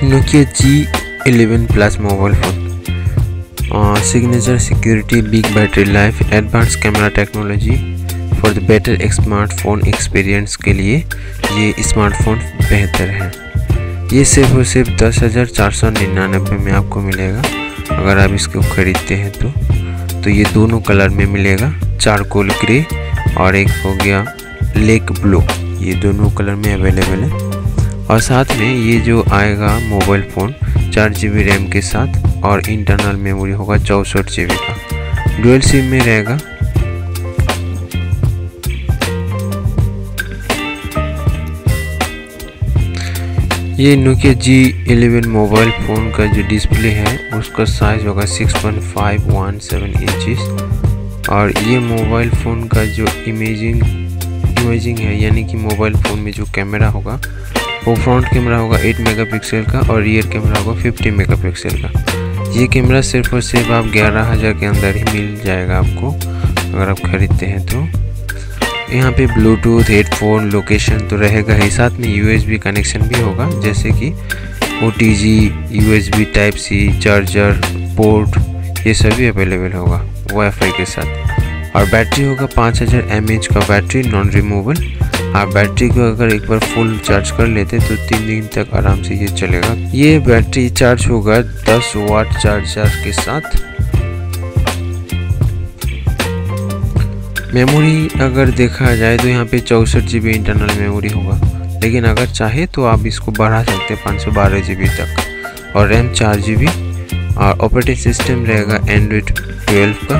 Nokia G11 Plus mobile phone, signature security, big battery life, advance camera technology for the better smartphone experience के लिए ये smartphone बेहतर है। ये सिर्फ और सिर्फ 10,499 में आपको मिलेगा अगर आप इसको ख़रीदते हैं तो ये दोनों कलर में मिलेगा, चारकोल ग्रे और एक हो गया लेक ब्लू, ये दोनों कलर में अवेलेबल है। और साथ में ये जो आएगा मोबाइल फ़ोन 4 GB रैम के साथ और इंटरनल मेमोरी होगा 64 GB का, डुअल सिम में रहेगा। ये Nokia G11 मोबाइल फ़ोन का जो डिस्प्ले है उसका साइज़ होगा 6.517 इंचेस और ये मोबाइल फ़ोन का जो इमेजिंग है, यानी कि मोबाइल फ़ोन में जो कैमरा होगा वो फ्रंट कैमरा होगा 8 मेगापिक्सल का और रियर कैमरा होगा 50 मेगापिक्सल का। ये कैमरा सिर्फ और सिर्फ आप 11,000 के अंदर ही मिल जाएगा आपको अगर आप ख़रीदते हैं तो। यहाँ पे ब्लूटूथ, हेडफोन, लोकेशन तो रहेगा ही, साथ में USB कनेक्शन भी होगा, जैसे कि OTG, USB Type-C, charger port, ये सभी अवेलेबल होगा वाईफाई के साथ। और बैटरी होगा 5000 mAh का बैटरी, नॉन रिमूवेबल। आप बैटरी को अगर एक बार फुल चार्ज कर लेते तो 3 दिन तक आराम से ये चलेगा। ये बैटरी चार्ज होगा 10 वाट चार्जर के साथ। मेमोरी अगर देखा जाए तो यहाँ पे 64 GB इंटरनल मेमोरी होगा, लेकिन अगर चाहे तो आप इसको बढ़ा सकते हैं 512 GB तक। और रैम 4 GB और ऑपरेटिंग सिस्टम रहेगा एंड्रॉयड 12 का।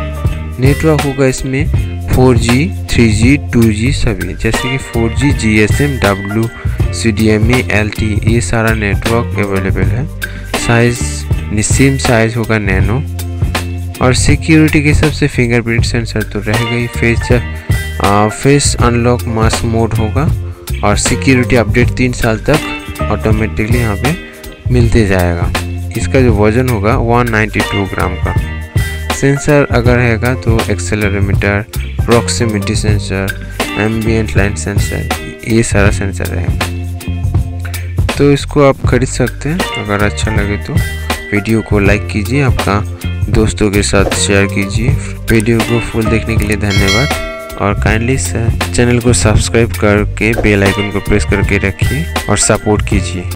नेटवर्क होगा इसमें 4G, 3G, 2G सभी, जैसे कि 4G, GSM, WCDMA, LTE, ये सारा नेटवर्क अवेलेबल है। सिम साइज़ होगा नैनो। और सिक्योरिटी के हिसाब से फिंगरप्रिंट सेंसर तो रहेगा ही, फेस अनलॉक मास्क मोड होगा और सिक्योरिटी अपडेट 3 साल तक ऑटोमेटिकली यहाँ पे मिलते जाएगा। इसका जो वज़न होगा 192 ग्राम का। सेंसर अगर रहेगा तो accelerometer, proximity sensor, ambient light sensor, ये सारा सेंसर रहेगा। तो इसको आप खरीद सकते हैं। अगर अच्छा लगे तो वीडियो को लाइक कीजिए, आपका दोस्तों के साथ शेयर कीजिए। वीडियो को फुल देखने के लिए धन्यवाद और काइंडली चैनल को सब्सक्राइब करके बेल आइकन को प्रेस करके रखिए और सपोर्ट कीजिए।